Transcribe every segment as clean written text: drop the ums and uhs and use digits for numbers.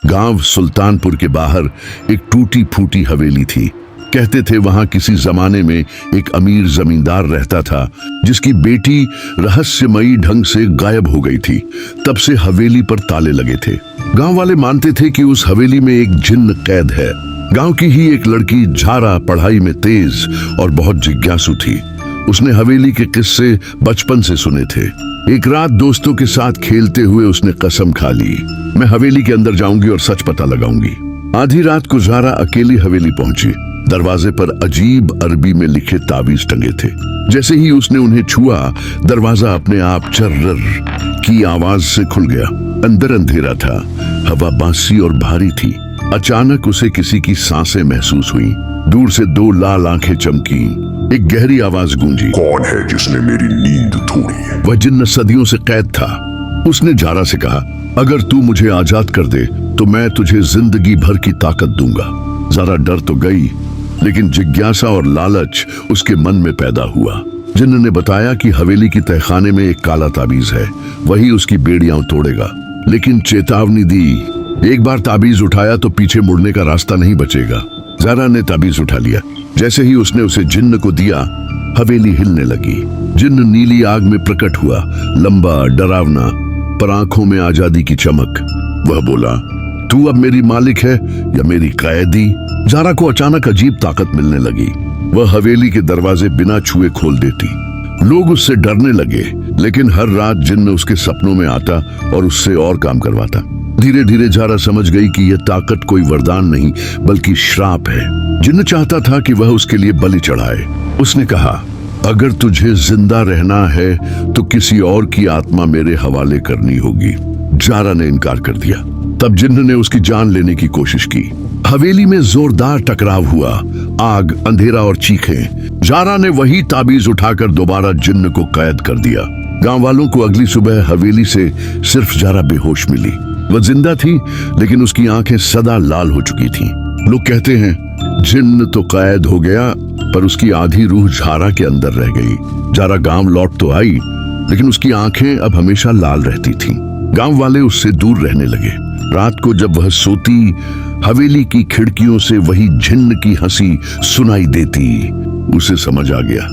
गांव सुल्तानपुर के बाहर एक टूटी फूटी हवेली थी। कहते थे वहां किसी जमाने में एक अमीर जमींदार रहता था जिसकी बेटी रहस्यमयी ढंग से गायब हो गई थी। तब से हवेली पर ताले लगे थे। गांव वाले मानते थे कि उस हवेली में एक जिन्न कैद है। गांव की ही एक लड़की झारा पढ़ाई में तेज और बहुत जिज्ञासु थी। उसने हवेली के किस्से बचपन से सुने थे। एक रात दोस्तों के साथ खेलते हुए उसने कसम खा ली, मैं हवेली के अंदर जाऊंगी और सच पता लगाऊंगी। आधी रात को झारा अकेली हवेली पहुंची। दरवाजे पर अजीब अरबी में लिखे ताबीज टंगे थे। जैसे ही उसने उन्हें छुआ, दरवाजा अपने आप चर्रर की आवाज से खुल गया। अंदर अंधेरा था, हवा बासी और भारी थी। अचानक उसे किसी की सांसें महसूस हुई। दूर से दो लाल आंखें चमकी। एक गहरी आवाज गूंजी, कौन है जिसने मेरी नींद तोड़ी? वह जिन्न सदियों से कैद था। उसने झारा से कहा, अगर तू मुझे आजाद कर दे तो मैं तुझे जिंदगी भर की ताकत दूंगा। जरा डर तो गई, लेकिन जिज्ञासा और लालच उसके मन में पैदा हुआ। जिन्न ने बताया कि हवेली की तहखाने में एक काला ताबीज है, वही उसकी बेड़ियां तोड़ेगा। लेकिन चेतावनी दी, एक बार ताबीज उठाया तो पीछे मुड़ने का रास्ता नहीं बचेगा। ज़ारा ने ताबीज उठा लिया। जैसे ही उसने उसे जिन्न को दिया, हवेली हिलने लगी। जिन्न नीली आग में प्रकट हुआ, लंबा, डरावना, पर आंखों में आजादी की चमक। वह बोला, तू अब मेरी मालिक है या मेरी कैदी? ज़ारा को अचानक अजीब ताकत मिलने लगी। वह हवेली के दरवाजे बिना छुए खोल देती। लोग उससे डरने लगे, लेकिन हर रात जिन्न उसके सपनों में आता और उससे और काम करवाता। धीरे धीरे ज़ारा समझ गई कि यह ताकत कोई वरदान नहीं बल्कि श्राप है। जिन्न चाहता था कि वह उसके लिए बलि चढ़ाए। उसने कहा, अगर तुझे जिंदा रहना है तो किसी और की आत्मा मेरे हवाले करनी होगी। ज़ारा ने इनकार कर दिया। तब जिन्न ने उसकी जान लेने की कोशिश की। हवेली में जोरदार टकराव हुआ, आग, अंधेरा और चीखें। ज़ारा ने वही ताबीज उठाकर दोबारा जिन्न को कैद कर दिया। गांव वालों को अगली सुबह हवेली से सिर्फ ज़ारा बेहोश मिली। वह जिंदा थी, लेकिन उसकी आंखें सदा लाल हो चुकी थीं। लोग कहते हैं जिन्न तो कैद हो गया, पर उसकी आधी रूह ज़ारा के अंदर रह गई। ज़ारा गांव लौट तो आई, लेकिन उसकी आंखें अब हमेशा लाल रहती थीं। गांव वाले उससे दूर रहने लगे। रात को जब वह सोती, हवेली की खिड़कियों से वही जिन्न की हंसी सुनाई देती। उसे समझ आ गया,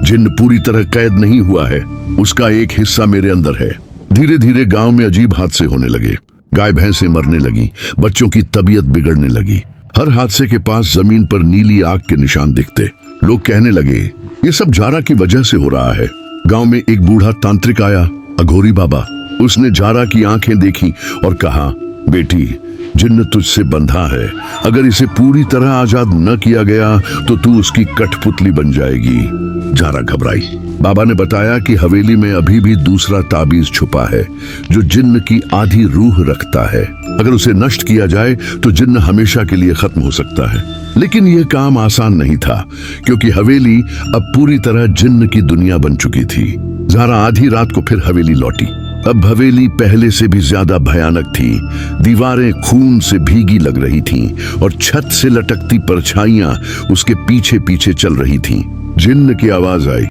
जिन्न पूरी तरह कैद नहीं हुआ है, उसका एक हिस्सा मेरे अंदर है। धीरे धीरे गांव में अजीब हादसे होने लगे। गाय भैंसें मरने लगी, बच्चों की तबीयत बिगड़ने लगी। हर हादसे के पास जमीन पर नीली आग के निशान दिखते। लोग कहने लगे, ये सब ज़ारा की वजह से हो रहा है। गांव में एक बूढ़ा तांत्रिक आया, अघोरी बाबा। उसने ज़ारा की आंखें देखी और कहा, बेटी, जिन्न तुझसे बंधा है। अगर इसे पूरी तरह आजाद न किया गया तो तू उसकी कठपुतली बन जाएगी। ज़ारा घबराई। बाबा ने बताया कि हवेली में अभी भी दूसरा ताबीज छुपा है जो जिन्न की आधी रूह रखता है। अगर उसे नष्ट किया जाए तो जिन्न हमेशा के लिए खत्म हो सकता है। लेकिन यह काम आसान नहीं था, क्योंकि हवेली अब पूरी तरह जिन्न की दुनिया बन चुकी थी। ज़ारा आधी रात को फिर हवेली लौटी। अब हवेली पहले से भी ज्यादा भयानक थी। दीवारें खून से भीगी लग रही थीं और छत से लटकती परछाइयां उसके पीछे पीछे चल रही थीं। जिन्न की आवाज आई,